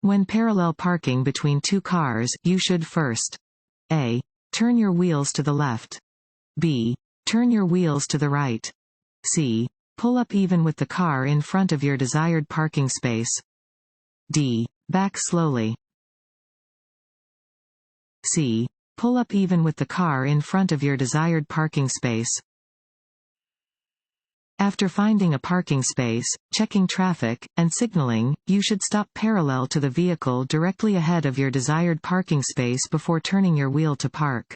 When parallel parking between two cars, you should first A. Turn your wheels to the left. B. Turn your wheels to the right. C. Pull up even with the car in front of your desired parking space. D. Back slowly. C. Pull up even with the car in front of your desired parking space. After finding a parking space, checking traffic, and signaling, you should stop parallel to the vehicle directly ahead of your desired parking space before turning your wheel to park.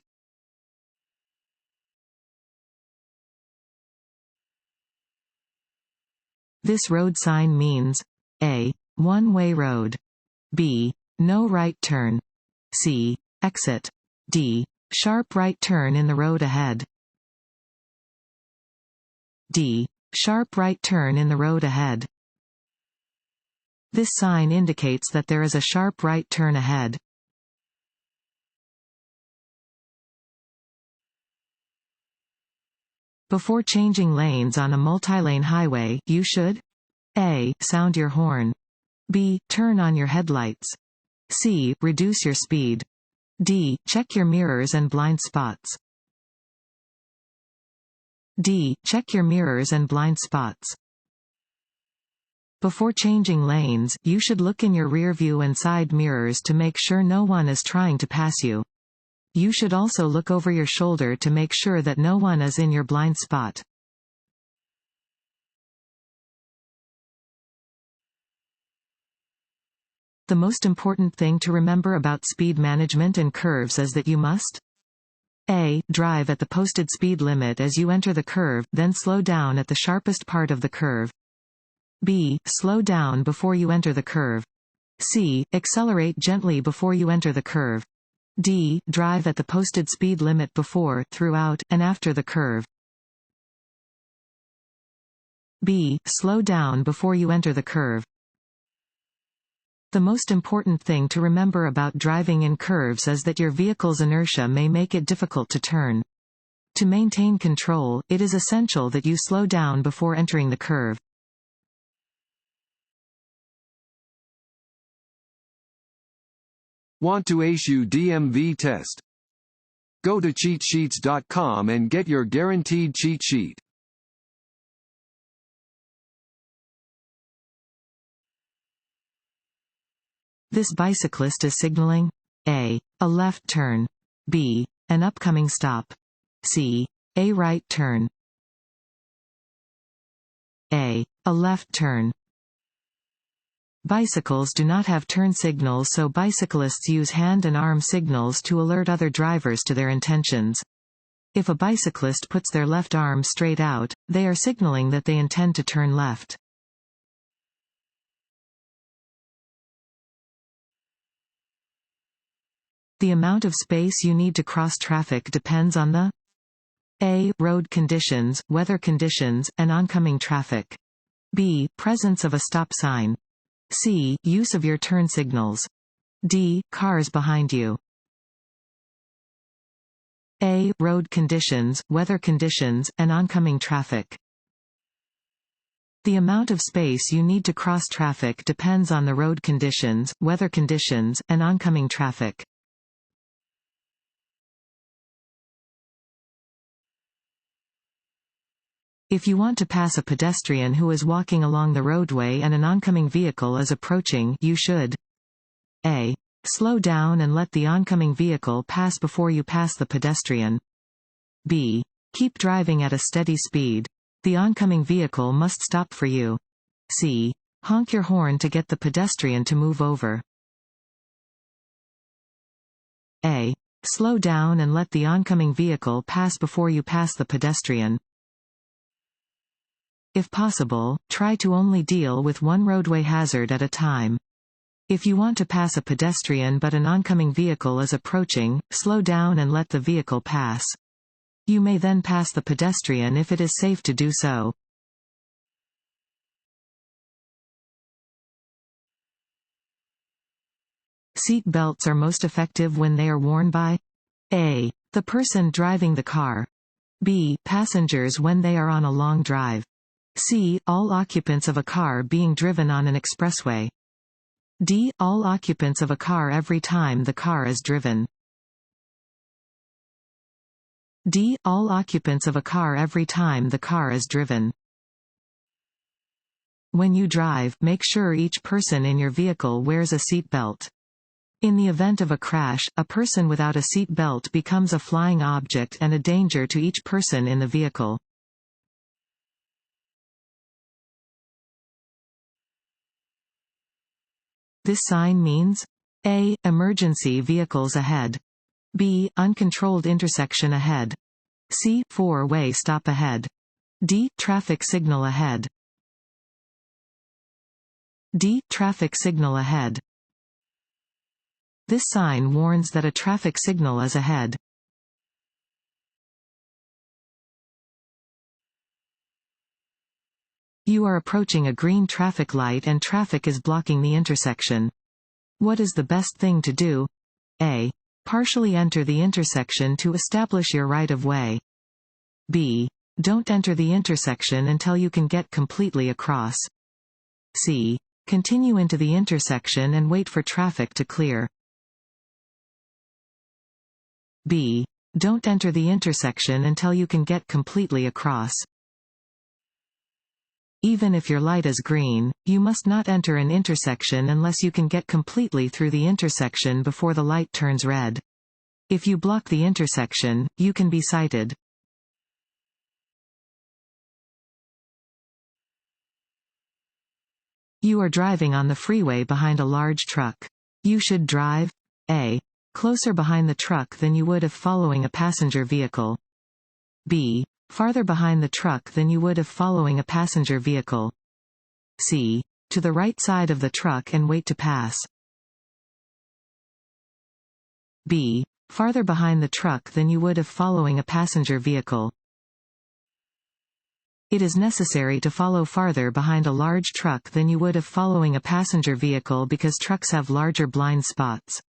This road sign means A. One-way road. B. No right turn. C. Exit. D. Sharp right turn in the road ahead. D. Sharp right turn in the road ahead. This sign indicates that there is a sharp right turn ahead. Before changing lanes on a multi-lane highway, you should A. Sound your horn. B. Turn on your headlights. C. Reduce your speed. D. Check your mirrors and blind spots. D. Check your mirrors and blind spots. Before changing lanes, you should look in your rear view and side mirrors to make sure no one is trying to pass you. You should also look over your shoulder to make sure that no one is in your blind spot. The most important thing to remember about speed management and curves is that you must A. Drive at the posted speed limit as you enter the curve, then slow down at the sharpest part of the curve. B. Slow down before you enter the curve. C. Accelerate gently before you enter the curve. D. Drive at the posted speed limit before, throughout, and after the curve. B. Slow down before you enter the curve. The most important thing to remember about driving in curves is that your vehicle's inertia may make it difficult to turn. To maintain control, it is essential that you slow down before entering the curve. Want to ace your DMV test? Go to cheatsheets.com and get your guaranteed cheat sheet. This bicyclist is signaling A. A left turn. B. An upcoming stop. C. A right turn. A. A left turn. Bicycles do not have turn signals, so bicyclists use hand and arm signals to alert other drivers to their intentions. If a bicyclist puts their left arm straight out, they are signaling that they intend to turn left. The amount of space you need to cross traffic depends on the A. Road conditions, weather conditions, and oncoming traffic. B. Presence of a stop sign. C. Use of your turn signals. D. Cars behind you. A. Road conditions, weather conditions, and oncoming traffic. The amount of space you need to cross traffic depends on the road conditions, weather conditions, and oncoming traffic. If you want to pass a pedestrian who is walking along the roadway and an oncoming vehicle is approaching, you should A. Slow down and let the oncoming vehicle pass before you pass the pedestrian. B. Keep driving at a steady speed. The oncoming vehicle must stop for you. C. Honk your horn to get the pedestrian to move over. A. Slow down and let the oncoming vehicle pass before you pass the pedestrian. If possible, try to only deal with one roadway hazard at a time. If you want to pass a pedestrian but an oncoming vehicle is approaching, slow down and let the vehicle pass. You may then pass the pedestrian if it is safe to do so. Seat belts are most effective when they are worn by A. The person driving the car. B. Passengers when they are on a long drive. C. All occupants of a car being driven on an expressway. D. All occupants of a car every time the car is driven. D. All occupants of a car every time the car is driven. When you drive, make sure each person in your vehicle wears a seat belt. In the event of a crash, a person without a seat belt becomes a flying object and a danger to each person in the vehicle. This sign means A. Emergency vehicles ahead. B. Uncontrolled intersection ahead. C. Four-way stop ahead. D. Traffic signal ahead. D. Traffic signal ahead. This sign warns that a traffic signal is ahead. You are approaching a green traffic light and traffic is blocking the intersection. What is the best thing to do? A. Partially enter the intersection to establish your right-of-way. B. Don't enter the intersection until you can get completely across. C. Continue into the intersection and wait for traffic to clear. B. Don't enter the intersection until you can get completely across. Even if your light is green, you must not enter an intersection unless you can get completely through the intersection before the light turns red. If you block the intersection, you can be cited. You are driving on the freeway behind a large truck. You should drive A. Closer behind the truck than you would if following a passenger vehicle. B. Farther behind the truck than you would if following a passenger vehicle. C. To the right side of the truck and wait to pass. B. Farther behind the truck than you would if following a passenger vehicle. It is necessary to follow farther behind a large truck than you would if following a passenger vehicle because trucks have larger blind spots.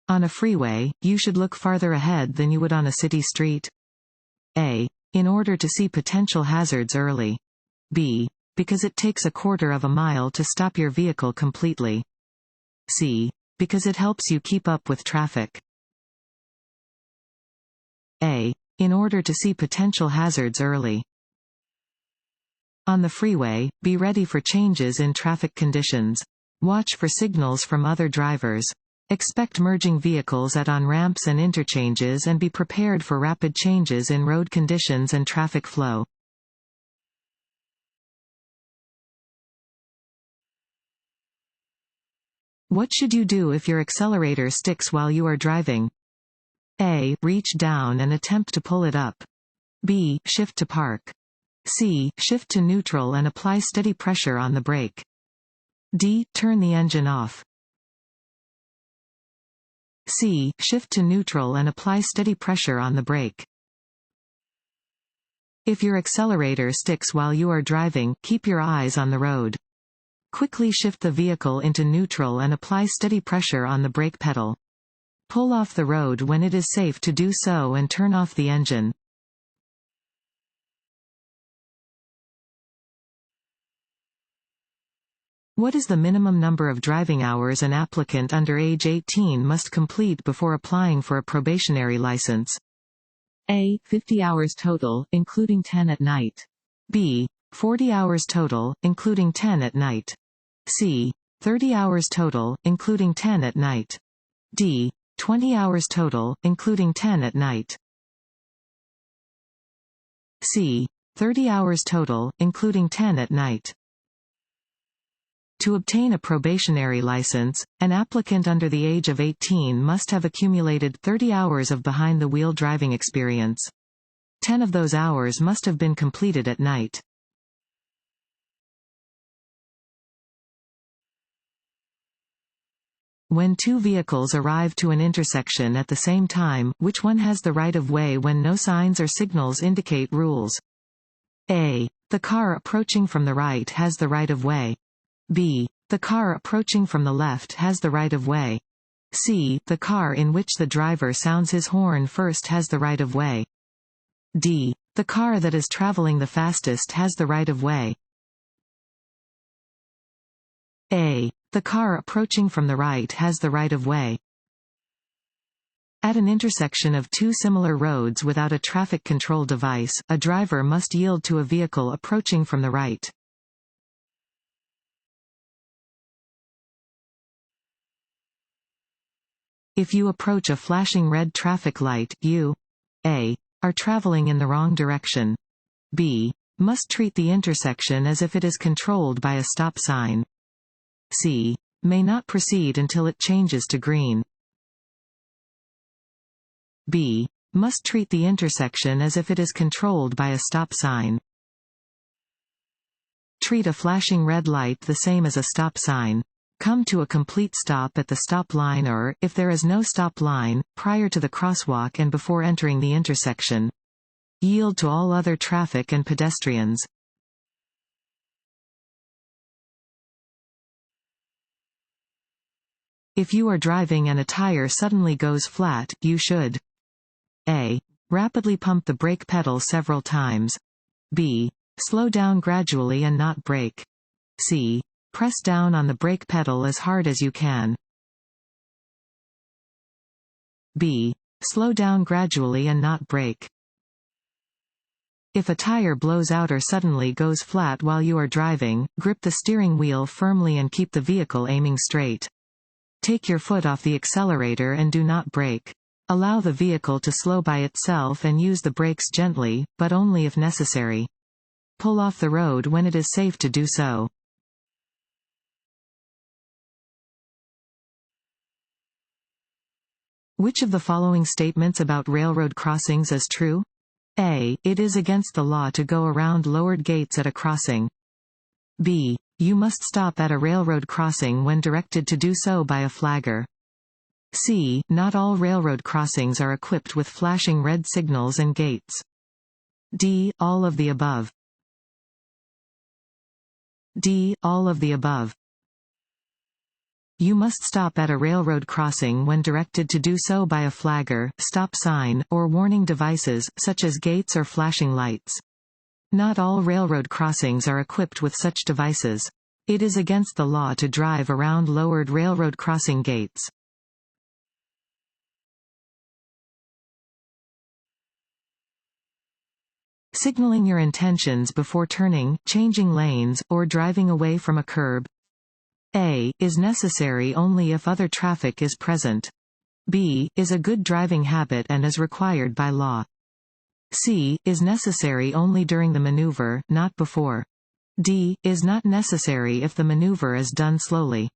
On a freeway, you should look farther ahead than you would on a city street. A. In order to see potential hazards early. B. Because it takes a quarter of a mile to stop your vehicle completely. C. Because it helps you keep up with traffic. A. In order to see potential hazards early. On the freeway, be ready for changes in traffic conditions. Watch for signals from other drivers. Expect merging vehicles at on-ramps and interchanges and be prepared for rapid changes in road conditions and traffic flow. What should you do if your accelerator sticks while you are driving? A. Reach down and attempt to pull it up. B. Shift to park. C. Shift to neutral and apply steady pressure on the brake. D. Turn the engine off. C. Shift to neutral and apply steady pressure on the brake. If your accelerator sticks while you are driving, keep your eyes on the road. Quickly shift the vehicle into neutral and apply steady pressure on the brake pedal. Pull off the road when it is safe to do so and turn off the engine. What is the minimum number of driving hours an applicant under age 18 must complete before applying for a probationary license? A. 50 hours total, including 10 at night. B. 40 hours total, including 10 at night. C. 30 hours total, including 10 at night. D. 20 hours total, including 10 at night. C. 30 hours total, including 10 at night. To obtain a probationary license, an applicant under the age of 18 must have accumulated 30 hours of behind-the-wheel driving experience. 10 of those hours must have been completed at night. When two vehicles arrive to an intersection at the same time, which one has the right-of-way when no signs or signals indicate rules? A. The car approaching from the right has the right-of-way. B. The car approaching from the left has the right-of-way. C. The car in which the driver sounds his horn first has the right-of-way. D. The car that is traveling the fastest has the right of way. A. The car approaching from the right has the right of way. At an intersection of two similar roads without a traffic control device, a driver must yield to a vehicle approaching from the right. If you approach a flashing red traffic light, you A. are traveling in the wrong direction. B. must treat the intersection as if it is controlled by a stop sign. C. may not proceed until it changes to green. B. must treat the intersection as if it is controlled by a stop sign. Treat a flashing red light the same as a stop sign. Come to a complete stop at the stop line or, if there is no stop line, prior to the crosswalk and before entering the intersection. Yield to all other traffic and pedestrians. If you are driving and a tire suddenly goes flat, you should A. rapidly pump the brake pedal several times. B. slow down gradually and not brake. C. press down on the brake pedal as hard as you can. B. slow down gradually and not brake. If a tire blows out or suddenly goes flat while you are driving, grip the steering wheel firmly and keep the vehicle aiming straight. Take your foot off the accelerator and do not brake. Allow the vehicle to slow by itself and use the brakes gently, but only if necessary. Pull off the road when it is safe to do so. Which of the following statements about railroad crossings is true? A. It is against the law to go around lowered gates at a crossing. B. You must stop at a railroad crossing when directed to do so by a flagger. C. Not all railroad crossings are equipped with flashing red signals and gates. D. All of the above. D. All of the above. You must stop at a railroad crossing when directed to do so by a flagger, stop sign, or warning devices, such as gates or flashing lights. Not all railroad crossings are equipped with such devices. It is against the law to drive around lowered railroad crossing gates. Signaling your intentions before turning, changing lanes, or driving away from a curb. A. is necessary only if other traffic is present. B. is a good driving habit and is required by law. C. is necessary only during the maneuver, not before. D. is not necessary if the maneuver is done slowly.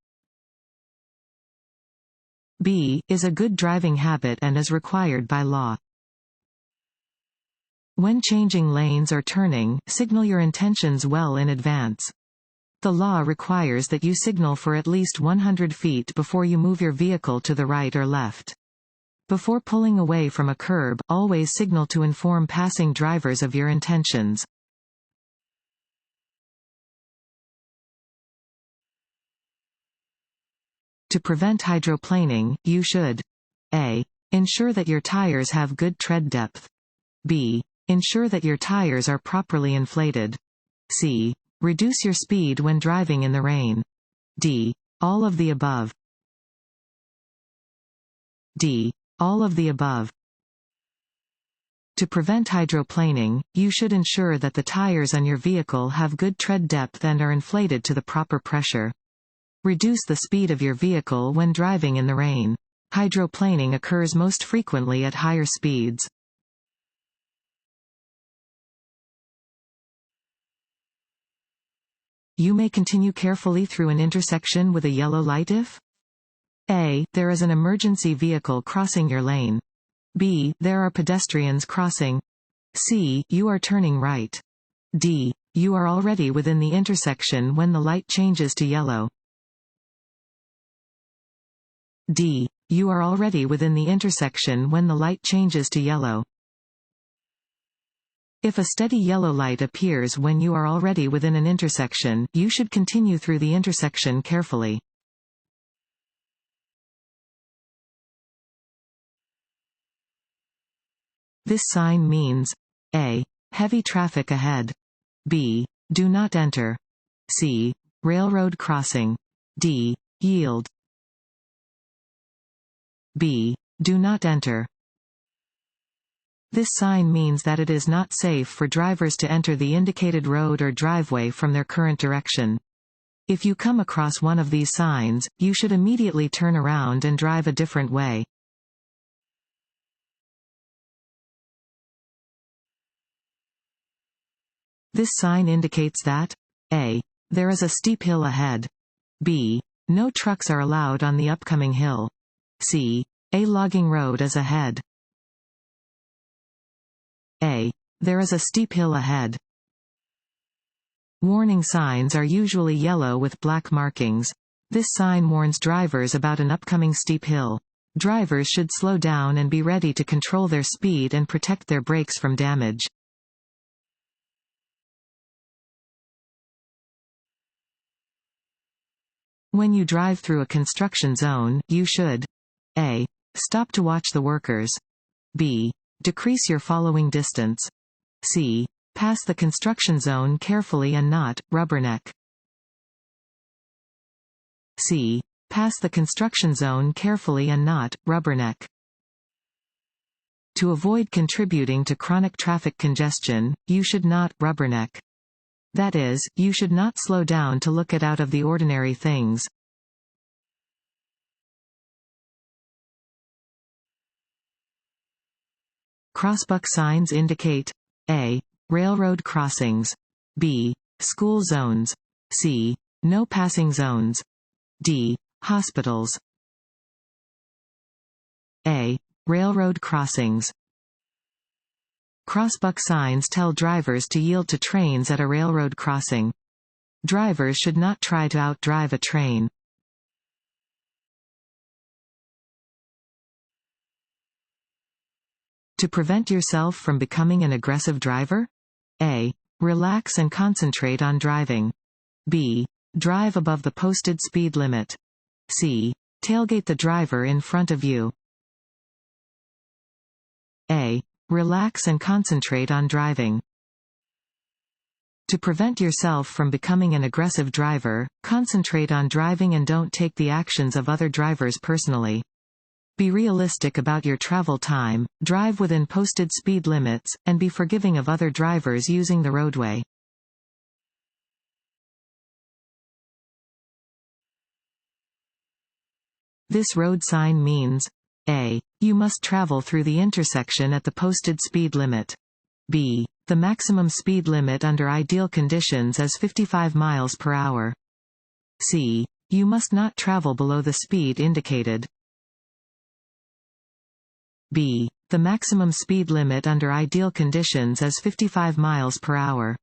B. is a good driving habit and is required by law. When changing lanes or turning, signal your intentions well in advance. The law requires that you signal for at least 100 feet before you move your vehicle to the right or left. Before pulling away from a curb, always signal to inform passing drivers of your intentions. To prevent hydroplaning, you should A. ensure that your tires have good tread depth. B. ensure that your tires are properly inflated. C. reduce your speed when driving in the rain. D. all of the above. D. all of the above. To prevent hydroplaning, you should ensure that the tires on your vehicle have good tread depth and are inflated to the proper pressure. Reduce the speed of your vehicle when driving in the rain. Hydroplaning occurs most frequently at higher speeds. You may continue carefully through an intersection with a yellow light if A. there is an emergency vehicle crossing your lane. B. there are pedestrians crossing. C. you are turning right. D. you are already within the intersection when the light changes to yellow. D. you are already within the intersection when the light changes to yellow. If a steady yellow light appears when you are already within an intersection, you should continue through the intersection carefully. This sign means A. Heavy traffic ahead. B. Do not enter. C. Railroad crossing. D. Yield. B. Do not enter. This sign means that it is not safe for drivers to enter the indicated road or driveway from their current direction. If you come across one of these signs, you should immediately turn around and drive a different way. This sign indicates that A. There is a steep hill ahead. B. No trucks are allowed on the upcoming hill. C. A logging road is ahead. A. There is a steep hill ahead. Warning signs are usually yellow with black markings. This sign warns drivers about an upcoming steep hill. Drivers should slow down and be ready to control their speed and protect their brakes from damage. When you drive through a construction zone, you should A. Stop to watch the workers. B. Decrease your following distance. C. Pass the construction zone carefully and not rubberneck. C. Pass the construction zone carefully and not rubberneck. To avoid contributing to chronic traffic congestion, you should not rubberneck. That is, you should not slow down to look at out of the ordinary things. Crossbuck signs indicate A. Railroad crossings. B. School zones. C. No passing zones. D. Hospitals. A. Railroad crossings. Crossbuck signs tell drivers to yield to trains at a railroad crossing. Drivers should not try to outdrive a train. To prevent yourself from becoming an aggressive driver? A. Relax and concentrate on driving. B. Drive above the posted speed limit. C. Tailgate the driver in front of you. A. Relax and concentrate on driving. To prevent yourself from becoming an aggressive driver, concentrate on driving and don't take the actions of other drivers personally. Be realistic about your travel time, drive within posted speed limits, and be forgiving of other drivers using the roadway. This road sign means A. You must travel through the intersection at the posted speed limit. B. The maximum speed limit under ideal conditions is 55 miles per hour. C. You must not travel below the speed indicated. B. The maximum speed limit under ideal conditions is 55 miles per hour.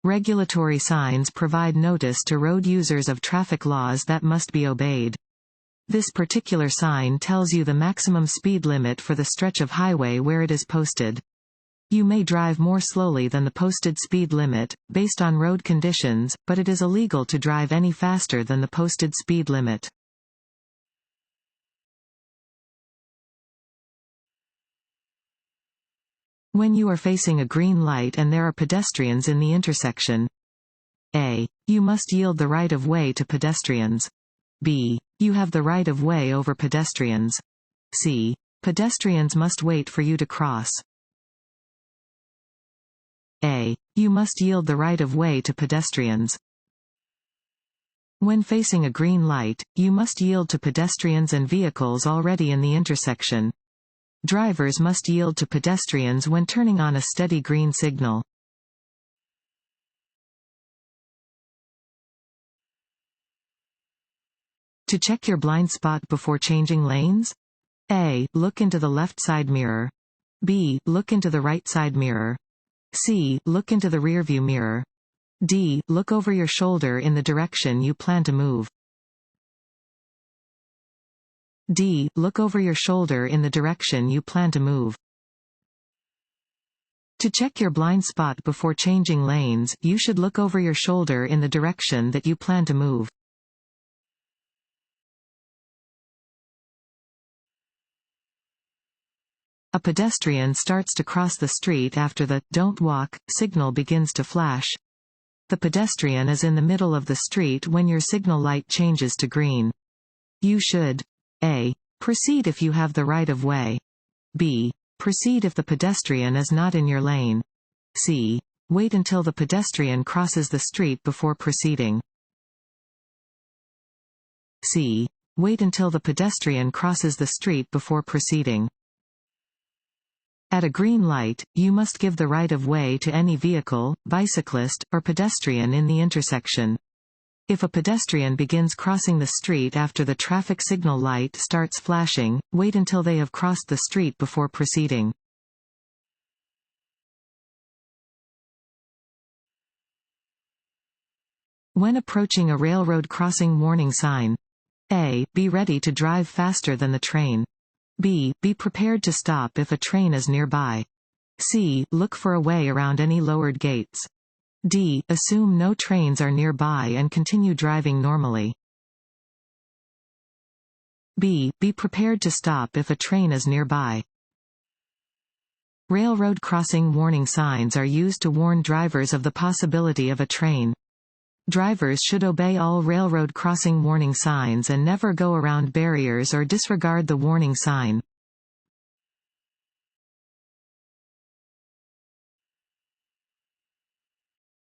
Regulatory signs provide notice to road users of traffic laws that must be obeyed. This particular sign tells you the maximum speed limit for the stretch of highway where it is posted. You may drive more slowly than the posted speed limit, based on road conditions, but it is illegal to drive any faster than the posted speed limit. When you are facing a green light and there are pedestrians in the intersection. A. You must yield the right of way to pedestrians. B. You have the right of way over pedestrians. C. Pedestrians must wait for you to cross. A. You must yield the right of way to pedestrians. When facing a green light, you must yield to pedestrians and vehicles already in the intersection. Drivers must yield to pedestrians when turning on a steady green signal. To check your blind spot before changing lanes? A. Look into the left side mirror. B. Look into the right side mirror. C. Look into the rearview mirror. D. Look over your shoulder in the direction you plan to move. D. Look over your shoulder in the direction you plan to move. To check your blind spot before changing lanes, you should look over your shoulder in the direction that you plan to move. A pedestrian starts to cross the street after the "don't walk" signal begins to flash. The pedestrian is in the middle of the street when your signal light changes to green. You should A. Proceed if you have the right of way. B. Proceed if the pedestrian is not in your lane. C. Wait until the pedestrian crosses the street before proceeding. C. Wait until the pedestrian crosses the street before proceeding. At a green light, you must give the right of way to any vehicle, bicyclist, or pedestrian in the intersection. If a pedestrian begins crossing the street after the traffic signal light starts flashing, wait until they have crossed the street before proceeding. When approaching a railroad crossing, warning sign. A. Be ready to drive faster than the train. B. Be prepared to stop if a train is nearby. C. Look for a way around any lowered gates. D. Assume no trains are nearby and continue driving normally. B. Be prepared to stop if a train is nearby. Railroad crossing warning signs are used to warn drivers of the possibility of a train. Drivers should obey all railroad crossing warning signs and never go around barriers or disregard the warning sign.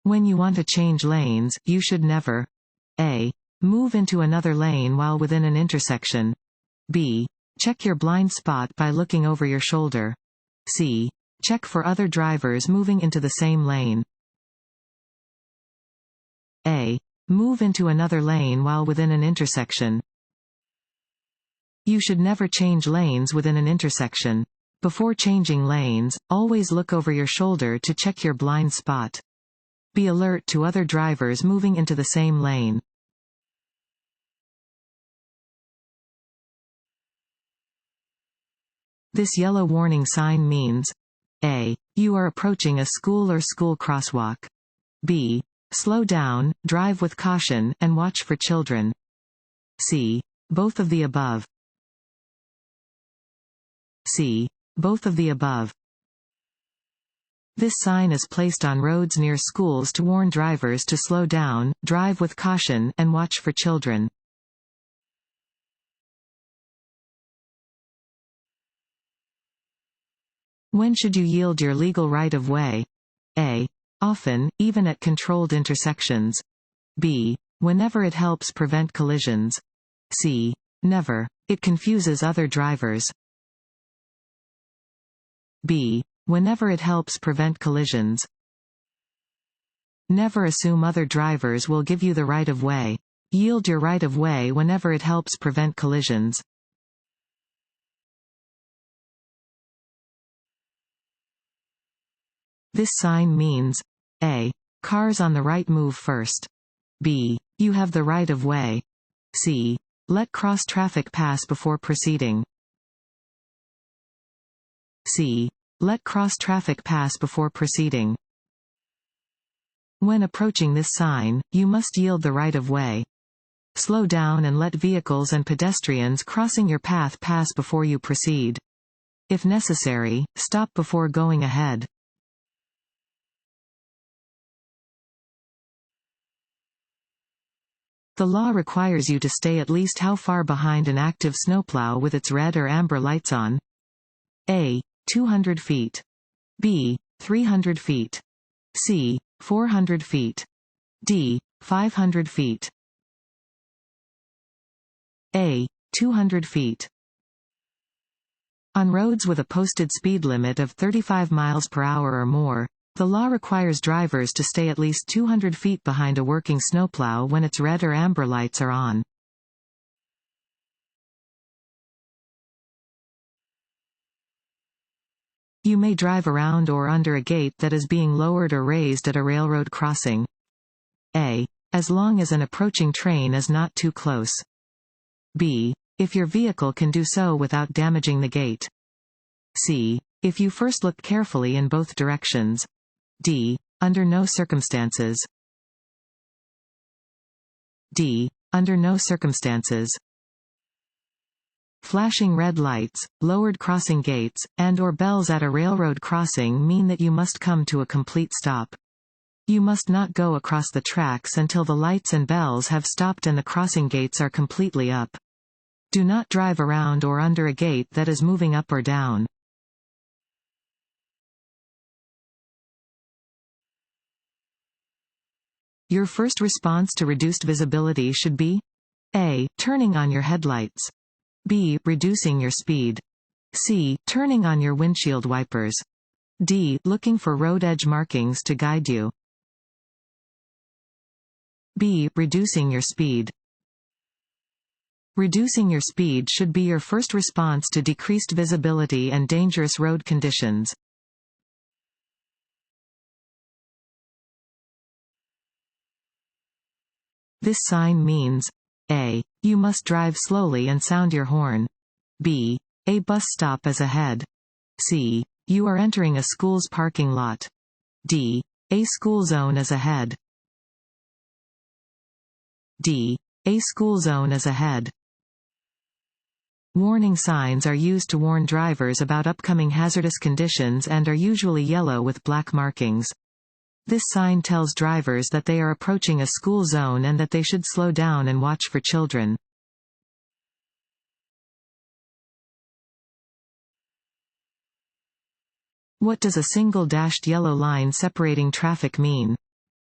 When you want to change lanes, you should never A. Move into another lane while within an intersection. B. Check your blind spot by looking over your shoulder. C. Check for other drivers moving into the same lane. A. Move into another lane while within an intersection. You should never change lanes within an intersection. Before changing lanes, always look over your shoulder to check your blind spot. Be alert to other drivers moving into the same lane. This yellow warning sign means A. You are approaching a school or school crosswalk. B. Slow down, drive with caution, and watch for children. C. Both of the above. C. Both of the above. This sign is placed on roads near schools to warn drivers to slow down, drive with caution, and watch for children. When should you yield your legal right of way? A. Often, even at controlled intersections. B. Whenever it helps prevent collisions. C. Never. It confuses other drivers. B. Whenever it helps prevent collisions. Never assume other drivers will give you the right of way. Yield your right of way whenever it helps prevent collisions. This sign means A. Cars on the right move first. B. You have the right of way. C. Let cross traffic pass before proceeding. C. Let cross traffic pass before proceeding. When approaching this sign, you must yield the right of way. Slow down and let vehicles and pedestrians crossing your path pass before you proceed. If necessary, stop before going ahead. The law requires you to stay at least how far behind an active snowplow with its red or amber lights on? A. 200 feet. B. 300 feet. C. 400 feet. D. 500 feet. A. 200 feet. On roads with a posted speed limit of 35 miles per hour or more, the law requires drivers to stay at least 200 feet behind a working snowplow when its red or amber lights are on. You may drive around or under a gate that is being lowered or raised at a railroad crossing. A. As long as an approaching train is not too close. B. If your vehicle can do so without damaging the gate. C. If you first look carefully in both directions. D. Under no circumstances. D. Under no circumstances. Flashing red lights, lowered crossing gates, and/or bells at a railroad crossing mean that you must come to a complete stop. You must not go across the tracks until the lights and bells have stopped and the crossing gates are completely up. Do not drive around or under a gate that is moving up or down. Your first response to reduced visibility should be A. Turning on your headlights. B. Reducing your speed. C. Turning on your windshield wipers. D. Looking for road edge markings to guide you. B. Reducing your speed. Reducing your speed should be your first response to decreased visibility and dangerous road conditions. This sign means A. You must drive slowly and sound your horn. B. A bus stop is ahead. C. You are entering a school's parking lot. D. A school zone is ahead. D. A school zone is ahead. Warning signs are used to warn drivers about upcoming hazardous conditions and are usually yellow with black markings. This sign tells drivers that they are approaching a school zone and that they should slow down and watch for children. What does a single dashed yellow line separating traffic mean?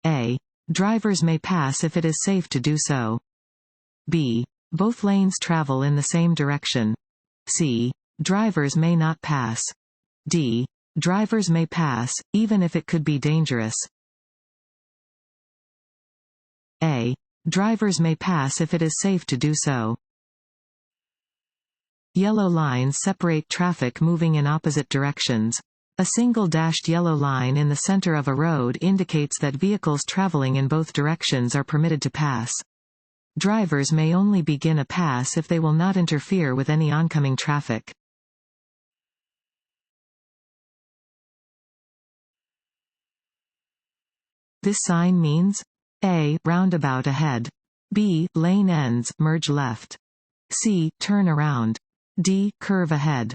A. Drivers may pass if it is safe to do so. B. Both lanes travel in the same direction. C. Drivers may not pass. D. Drivers may pass, even if it could be dangerous. A. Drivers may pass if it is safe to do so. Yellow lines separate traffic moving in opposite directions. A single dashed yellow line in the center of a road indicates that vehicles traveling in both directions are permitted to pass. Drivers may only begin a pass if they will not interfere with any oncoming traffic. This sign means A. Roundabout ahead. B. Lane ends, merge left. C. Turn around. D. Curve ahead.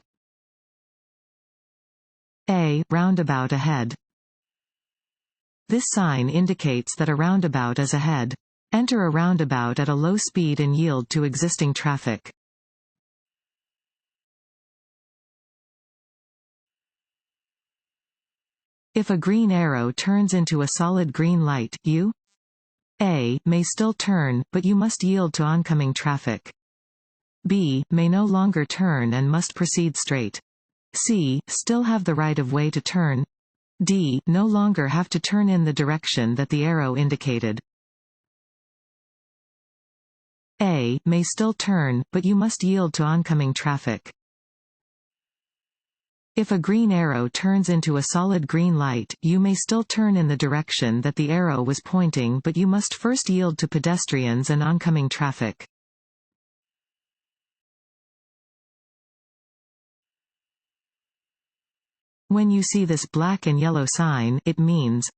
A. Roundabout ahead. This sign indicates that a roundabout is ahead. Enter a roundabout at a low speed and yield to existing traffic. If a green arrow turns into a solid green light, you A. May still turn, but you must yield to oncoming traffic. B. May no longer turn and must proceed straight. C. Still have the right of way to turn. D. No longer have to turn in the direction that the arrow indicated. A. May still turn, but you must yield to oncoming traffic. If a green arrow turns into a solid green light, you may still turn in the direction that the arrow was pointing, but you must first yield to pedestrians and oncoming traffic. When you see this black and yellow sign, it means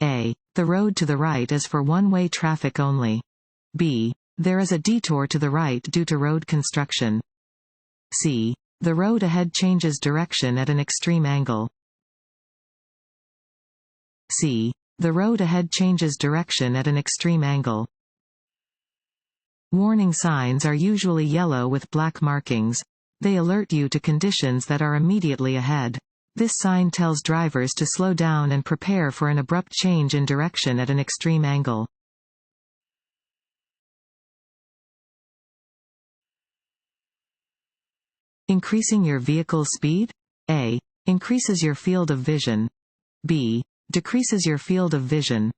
A. The road to the right is for one-way traffic only. B. There is a detour to the right due to road construction. C. The road ahead changes direction at an extreme angle. C. The road ahead changes direction at an extreme angle. Warning signs are usually yellow with black markings. They alert you to conditions that are immediately ahead. This sign tells drivers to slow down and prepare for an abrupt change in direction at an extreme angle. Increasing your vehicle's speed? A. Increases your field of vision. B. Decreases your field of vision.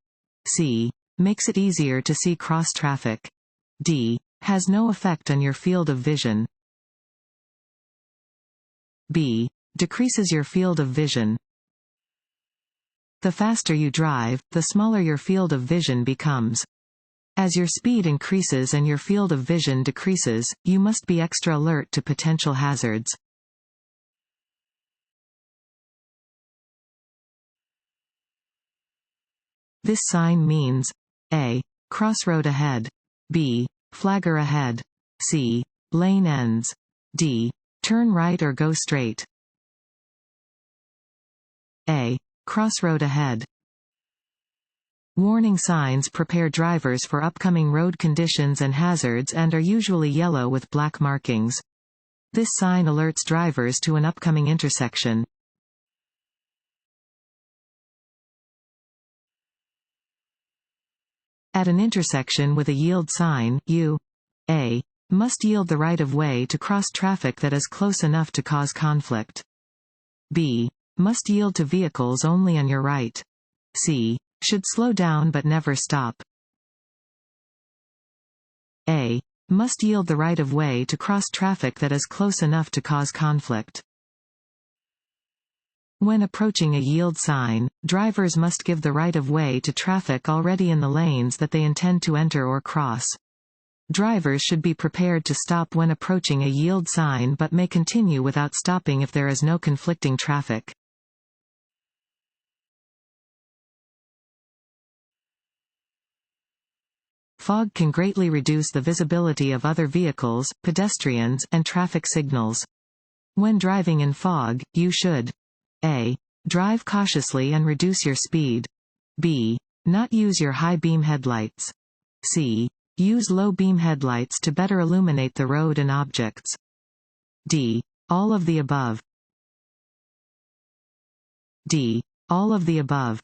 C. Makes it easier to see cross traffic. D. Has no effect on your field of vision. B. Decreases your field of vision. The faster you drive, the smaller your field of vision becomes. As your speed increases and your field of vision decreases, you must be extra alert to potential hazards. This sign means A. Crossroad ahead. B. Flagger ahead. C. Lane ends. D. Turn right or go straight. A. Crossroad ahead. Warning signs prepare drivers for upcoming road conditions and hazards and are usually yellow with black markings. This sign alerts drivers to an upcoming intersection. At an intersection with a yield sign, you A. must yield the right-of-way to cross traffic that is close enough to cause conflict. B. must yield to vehicles only on your right. C. should slow down but never stop. A. must yield the right-of-way to cross traffic that is close enough to cause conflict. When approaching a yield sign, drivers must give the right-of-way to traffic already in the lanes that they intend to enter or cross. Drivers should be prepared to stop when approaching a yield sign but may continue without stopping if there is no conflicting traffic. Fog can greatly reduce the visibility of other vehicles, pedestrians, and traffic signals. When driving in fog, you should A. drive cautiously and reduce your speed. B. not use your high beam headlights. C. use low beam headlights to better illuminate the road and objects. D. all of the above. D. all of the above.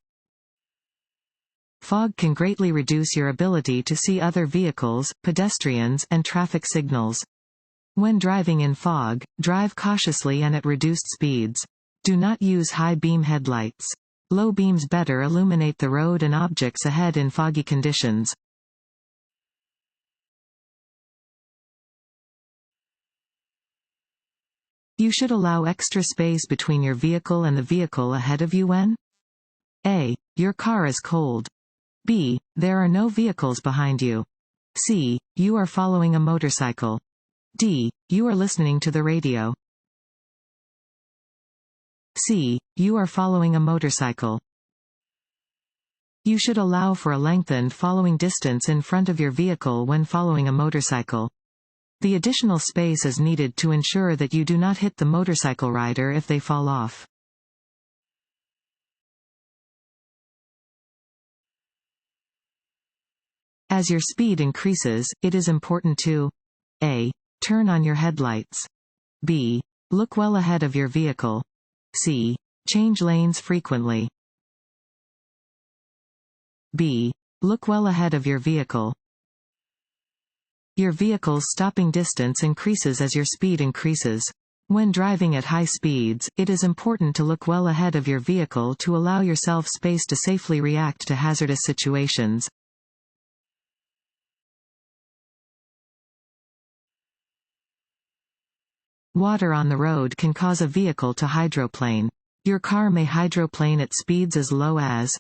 Fog can greatly reduce your ability to see other vehicles, pedestrians, and traffic signals. When driving in fog, drive cautiously and at reduced speeds. Do not use high beam headlights. Low beams better illuminate the road and objects ahead in foggy conditions. You should allow extra space between your vehicle and the vehicle ahead of you when A. your car is cold. B. there are no vehicles behind you. C. you are following a motorcycle. D. you are listening to the radio. C. you are following a motorcycle. You should allow for a lengthened following distance in front of your vehicle when following a motorcycle. The additional space is needed to ensure that you do not hit the motorcycle rider if they fall off. As your speed increases, it is important to A. turn on your headlights. B. look well ahead of your vehicle. C. change lanes frequently. B. look well ahead of your vehicle. Your vehicle's stopping distance increases as your speed increases. When driving at high speeds, it is important to look well ahead of your vehicle to allow yourself space to safely react to hazardous situations. Water on the road can cause a vehicle to hydroplane. Your car may hydroplane at speeds as low as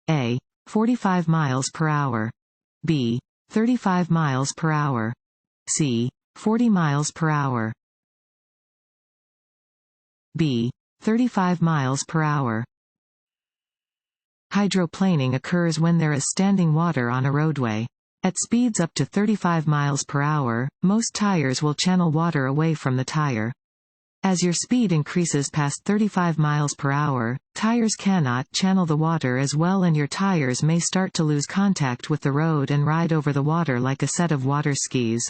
A. 45 miles per hour. B. 35 miles per hour. C. 40 miles per hour. B. 35 miles per hour. Hydroplaning occurs when there is standing water on a roadway. At speeds up to 35 miles per hour, most tires will channel water away from the tire. As your speed increases past 35 miles per hour, tires cannot channel the water as well and your tires may start to lose contact with the road and ride over the water like a set of water skis.